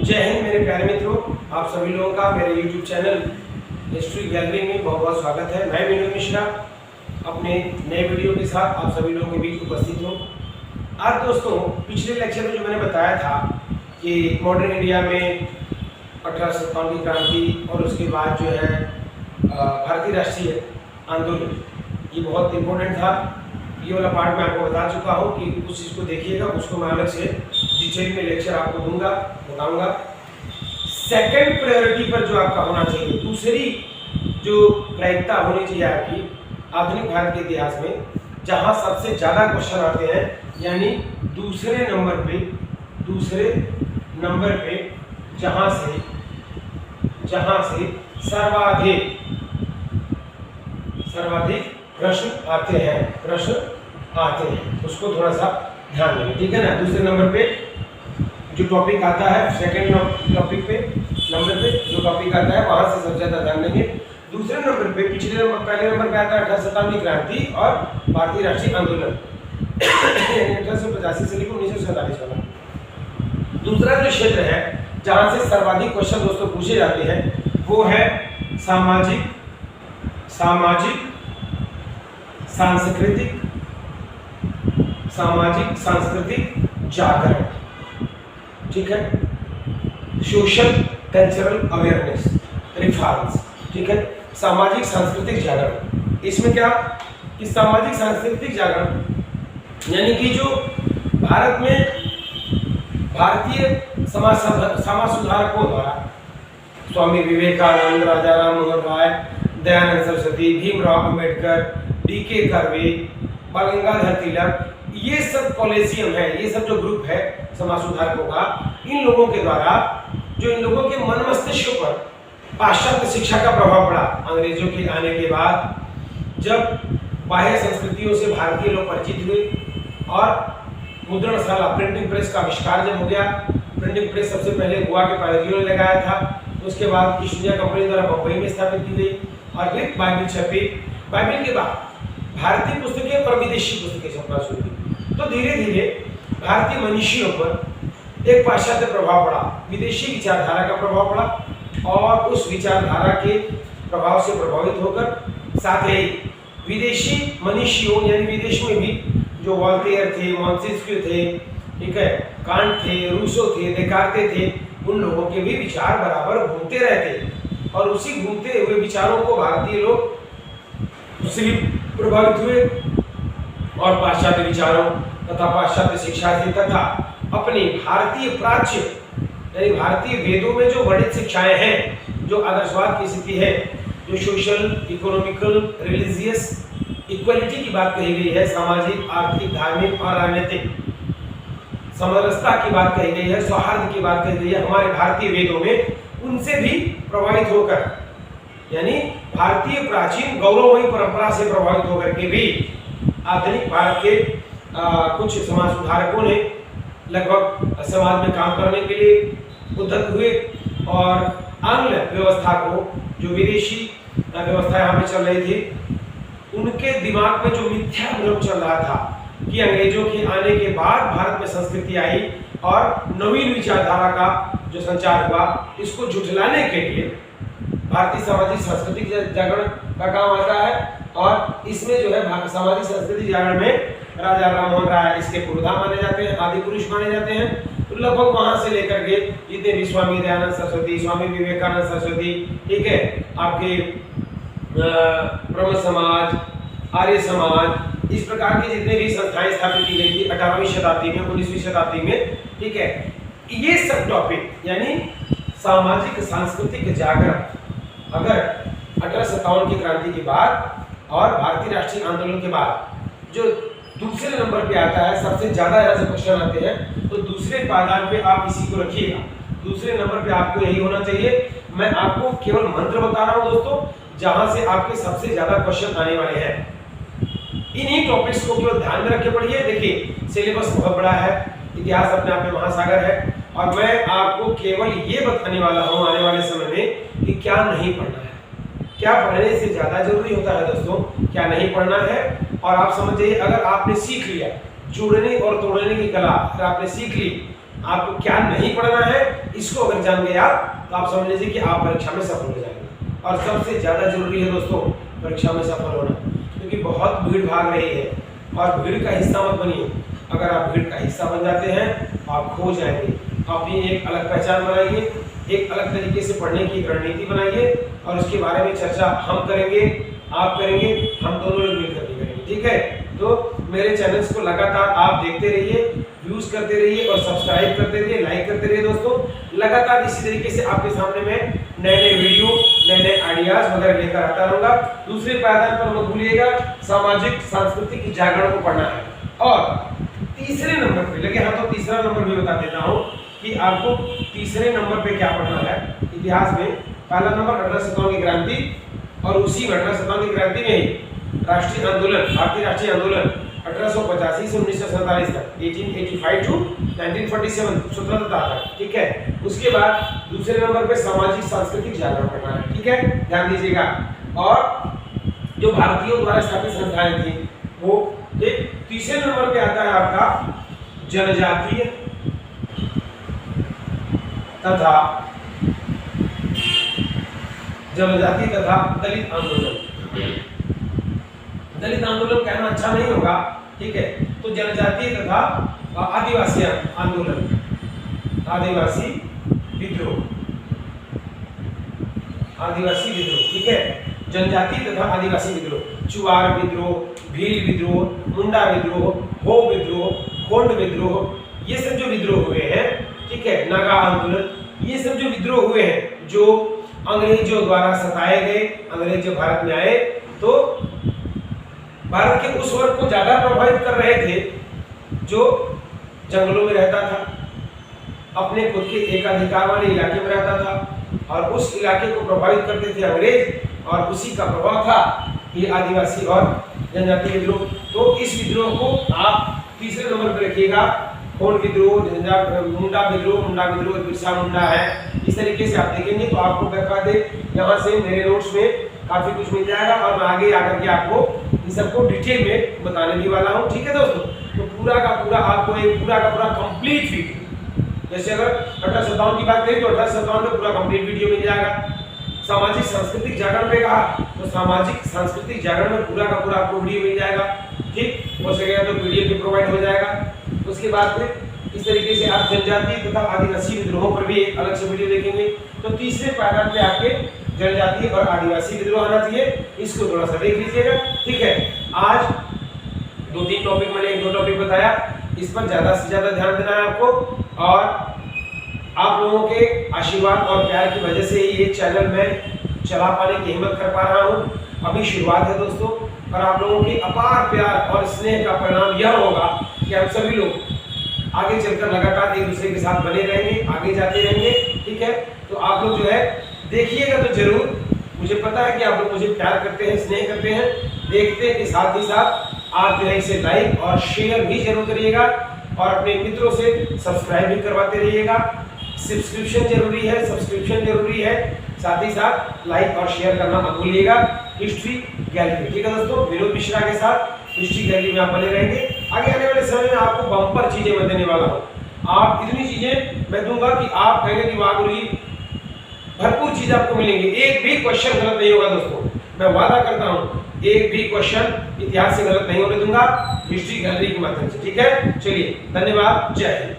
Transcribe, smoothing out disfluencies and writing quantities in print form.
जय हिंद मेरे प्यारे मित्रों, आप सभी लोगों का मेरे YouTube चैनल हिस्ट्री गैलरी में बहुत बहुत स्वागत है। मैं विनोद मिश्रा अपने नए वीडियो के साथ आप सभी लोगों के बीच उपस्थित हूँ। आज दोस्तों, पिछले लेक्चर में जो मैंने बताया था कि मॉडर्न इंडिया में 1857 की क्रांति और उसके बाद जो है भारतीय राष्ट्रीय आंदोलन, ये बहुत इम्पोर्टेंट था। ये वाला पार्ट मैं आपको बता चुका हूँ कि उस चीज़ को देखिएगा, उसको मैं अलग से डिटेल में लेक्चर आपको दूंगा, बताऊंगा। सेकंड प्रायोरिटी पर जो आपका होना चाहिए, दूसरी जो प्रायिकता होनी चाहिए आपकी आधुनिक भारत के इतिहास में, जहाँ सबसे ज़्यादा क्वेश्चन आते हैं, यानी दूसरे नंबर पे जहाँ से सर्वाधिक प्रश्न आते हैं, उसको थोड़ा सा ध्यान देंगे, ठीक है ना। दूसरे नंबर पे जो टॉपिक आता है, सेकंड टॉपिक पे नंबर पे जो टॉपिक आता है, वहां से सबसे ज्यादा ध्यान देंगे। दूसरे नंबर पे पहले नंबर पे आता है 1857 की क्रांति और भारतीय राष्ट्रीय आंदोलन 1885 से लेकर 1947 वाला। दूसरा जो क्षेत्र है जहां से सर्वाधिक क्वेश्चन दोस्तों पूछे जाते हैं, वो है सामाजिक सांस्कृतिक जागरण, ठीक है। सोशल कल्चरल अवेयरनेस रिफॉर्म्स, ठीक है। सामाजिक सांस्कृतिक जागरण, इसमें क्या कि सामाजिक सांस्कृतिक जागरण यानी कि जो भारत में भारतीय समाज सुधारकों द्वारा स्वामी विवेकानंद, राजा राम मोहन राय, दयानंद सरस्वती, भीमराव अंबेडकर, डी.के. कर्वे, बाल गंगाधर तिलक, ये सब कॉलेजियम है, ये सब जो ग्रुप है समाज सुधारकों का, इन लोगों के द्वारा जो इन लोगों के मन मस्तिष्क पर पाश्चात्य शिक्षा का प्रभाव पड़ा अंग्रेजों के आने के बाद, जब बाह्य संस्कृतियों से भारतीय लोग परिचित हुए और मुद्रणशाला प्रिंटिंग प्रेस का आविष्कार जब हो गया, प्रिंटिंग प्रेस सबसे पहले गोवा के पादरियों ने लगाया था, उसके बाद ईस्ट इंडिया कंपनी द्वारा बम्बई में स्थापित की गई और फिर बाइबिल छपी। बाइबिल के बाद भारतीय पुस्तकें और विदेशी पुस्तकें छपना शुरू हुई, तो धीरे धीरे भारतीय मनीषियों पर एक पाश्चात्य प्रभाव पड़ा, विदेशी विचारधारा का प्रभाव पड़ा और उस विचारधारा के प्रभाव से प्रभावित होकर साथ ही विदेशी मनीषियों यानी विदेश में भी जो वॉल्टेयर थे, मॉन्टेस्क्यू थे, ठीक है, कांट थे, रूसो थे, देकार्ते थे, उन लोगों के भी विचार बराबर घूमते रहते और उसी घूमते हुए विचारों को भारतीय लोग उससे भी प्रभावित हुए और पाश्चात्य विचारों तथा पाश्चात्य शिक्षा से तथा अपनी भारतीय प्राच्य यानी भारतीय वेदों में जो वर्णित शिक्षाएं हैं, जो आदर्शवाद की स्थिति है, जो सोशल, इकोनॉमिकल, रिलीजियस इक्वलिटी की बात कही गई है, सामाजिक, आर्थिक, धार्मिक और राजनीतिक समरसता की बात कही गई है, सौहार्द की बात कही गई है, हमारे भारतीय वेदों में, उनसे भी प्रभावित होकर यानी भारतीय प्राचीन गौरवमयी परंपरा से प्रभावित होकर के भी आधुनिक भारत के कुछ समाज सुधारकों ने लगभग समाज में काम करने के लिए उद्यत हुए और आंग्ल व्यवस्था को, जो विदेशी व्यवस्था यहाँ पे चल रही थी, उनके दिमाग में जो मिथ्या भ्रम चल रहा था कि अंग्रेजों के आने के बाद भारत में संस्कृति आई और नवीन विचारधारा का जो संचार हुआ, इसको झुठलाने के लिए भारतीय सामाजिक सांस्कृतिक जागरण का काम आता है। और इसमें जो है सामाजिक सांस्कृतिक जागरण में राजा राम मोहन राय इसके पुरोधा माने जाते हैं, आदि पुरुष माने जाते हैं। तो लगभग वहां से लेकर के जितने भी स्वामी दयानंद सरस्वती, स्वामी विवेकानंद सरस्वती, ठीक है, आपके ब्रह्म समाज, आर्य समाज, इस प्रकार की जितने भी संस्थाएं स्थापित की गई थी 18वीं शताब्दी में, 19वीं शताब्दी में, ठीक है, ये सब टॉपिक यानी सामाजिक सांस्कृतिक जागरण अगर 1857 की क्रांति के बाद और भारतीय राष्ट्रीय आंदोलन के बाद जो दूसरे नंबर पे आता है, सबसे ज्यादा यहाँ से क्वेश्चन आते हैं, तो दूसरे पायदान पे आप इसी को रखिएगा। दूसरे नंबर पे आपको यही होना चाहिए। मैं आपको केवल मंत्र बता रहा हूँ दोस्तों, जहां से आपके सबसे ज्यादा क्वेश्चन आने वाले हैं। इन्हीं टॉपिक्स को केवल ध्यान में रखे पढ़िए। देखिए, सिलेबस बहुत बड़ा है, इतिहास अपने आप में महासागर है और मैं आपको केवल ये बताने वाला हूँ आने वाले समय में कि क्या नहीं पढ़ना है, क्या पढ़ने से ज्यादा जरूरी होता है दोस्तों, क्या नहीं पढ़ना है। और आप समझिए, अगर आपने सीख लिया जोड़ने और तोड़ने की कला, अगर आपने सीख ली आपको क्या नहीं पढ़ना है, इसको अगर जान गए आप तो आप समझ लीजिए कि आप परीक्षा में सफल हो जाएंगे। और सबसे ज़्यादा जरूरी है दोस्तों परीक्षा में सफल होना, क्योंकि बहुत भीड़ भाग रही है और भीड़ का हिस्सा मत बनिए। अगर आप भीड़ का हिस्सा बन जाते हैं तो आप खो जाएंगे। अपनी एक अलग पहचान बनाइए, एक अलग तरीके से पढ़ने की रणनीति बनाइए और उसके बारे में चर्चा हम करेंगे, आप करेंगे, हम दोनों लोग मिलकर के करेंगे, ठीक है। तो मेरे चैनल्स को लगातार आप देखते रहिए, व्यूज करते रहिए और सब्सक्राइब करते रहिए, लाइक करते रहिए दोस्तों। लगातार इसी तरीके से आपके सामने मैं नए नए वीडियो, नए नए आइडियाज वगैरह लेकर आता रहूंगा। दूसरे पायदान पर मत भूलिएगा, सामाजिक सांस्कृतिक जागरण को पढ़ना है। और तीसरे नंबर पे लगे हाँ, तो तीसरा नंबर भी बता देता हूँ कि आपको तीसरे नंबर पे क्या पढ़ना है। इतिहास में पहला नंबर 1857 की क्रांति, और उसी में 1857 की क्रांति में ही राष्ट्रीय आंदोलन, भारतीय राष्ट्रीय आंदोलन 1885 से 1947 तक, 1885 टू 1947 स्वतंत्रता तक, ठीक है। उसके बाद दूसरे नंबर पे सामाजिक सांस्कृतिक जागरण पढ़ना है, ठीक है, ध्यान दीजिएगा। और जो भारतीयों द्वारा स्थापित संस्थाएं थी वो एक। तीसरे नंबर पे आता है आपका जनजातीय तथा दलित आंदोलन। दलित आंदोलन कहना अच्छा नहीं होगा, ठीक है। तो जनजातीय तथा आदिवासी आंदोलन, आदिवासी विद्रोह, ठीक है। जनजातीय तथा आदिवासी विद्रोह, चुवार विद्रोह, भील विद्रोह, मुंडा विद्रोह, हो विद्रोह, खोंड विद्रोह, ये सब जो विद्रोह हुए हैं, ठीक है, नागा आंदोलन, ये सब जो विद्रोह हुए हैं जो अंग्रेजों द्वारा सताए गए। अंग्रेज जब भारत में आए तो भारत के उस वर्ग को ज्यादा प्रभावित कर रहे थे जो जंगलों में रहता था, अपने खुद के एकाधिकार वाले इलाके में रहता था, और उस इलाके को प्रभावित करते थे अंग्रेज, और उसी का प्रभाव था ये आदिवासी और जनजातीय विद्रोह। तो इस विद्रोह को आप तीसरे नंबर पर रखिएगा। खोंड विद्रोह, मुंडा विद्रोह बिरसा मुंडा है। इस तरीके से आप देखेंगे तो आपको बकायदे यहाँ से मेरे नोट्स में काफी कुछ मिल जाएगा, और मैं आगे आकर के आपको इन सबको डिटेल में बताने भी वाला हूँ, ठीक है दोस्तों। तो पूरा का पूरा आपको एक पूरा का पूरा कंप्लीट वीडियो, जैसे अगर 1857 की बात करें तो 1857 में पूरा कंप्लीट वीडियो मिल जाएगा। सामाजिक सांस्कृतिक जागरण पे कहा तो सामाजिक सांस्कृतिक जागरण में पूरा का पूरा आपको वीडियो मिल जाएगा, ठीक। हो सकेगा तो पीडीएफ भी प्रोवाइड हो जाएगा। उसके बाद फिर इस तरीके से आप जनजातीय तथा आदिवासी विद्रोहों पर भी एक अलग से वीडियो देखेंगे। तो तीसरे पैराग्राफ पे आपके जनजातीय और आदिवासी विद्रोह आना चाहिए, इसको थोड़ा सा देख लीजिएगा, ठीक है। आज 2-3 टॉपिक मैंने 1-2 टॉपिक बताया, इस पर ज्यादा से ज्यादा ध्यान देना है आपको, और आप लोगों के आशीर्वाद और प्यार की वजह से ही ये चैनल मैं चला पाने की हिम्मत कर पा रहा हूँ। अभी शुरुआत है दोस्तों, और आप लोगों की अपार प्यार और स्नेह का परिणाम यह होगा कि हम सभी लोग आगे चलकर लगातार एक दूसरे के साथ बने रहेंगे, आगे जाते रहेंगे, ठीक है। तो आप लोग जो है देखिएगा तो जरूर, मुझे पता है कि आप लोग मुझे प्यार करते हैं, स्नेह करते हैं, देखते हैं कि साथ ही साथ आप जो है इसे लाइक और शेयर भी जरूर करिएगा, और अपने मित्रों से सब्सक्राइब भी करवाते रहिएगा। सब्सक्रिप्शन जरूरी है, साथ ही साथ लाइक और शेयर करना मत भूलिएगा। हिस्ट्री गैलरी, ठीक है दोस्तों, विनोद मिश्रा के साथ हिस्ट्री गैलरी में आप बने रहेंगे। आगे आने वाले समय में आपको बम्पर चीजें मैं देने वाला हूँ। आप इतनी चीजें मैं दूंगा कि आप कहेंगे कि वाह गुरुजी, भरपूर चीज आपको मिलेंगी, एक भी क्वेश्चन गलत नहीं होगा दोस्तों, मैं वादा करता हूँ। एक भी क्वेश्चन इतिहास से गलत नहीं होने दूंगा हिस्ट्री गैलरी के माध्यम से, ठीक है। चलिए, धन्यवाद, जय हिंद।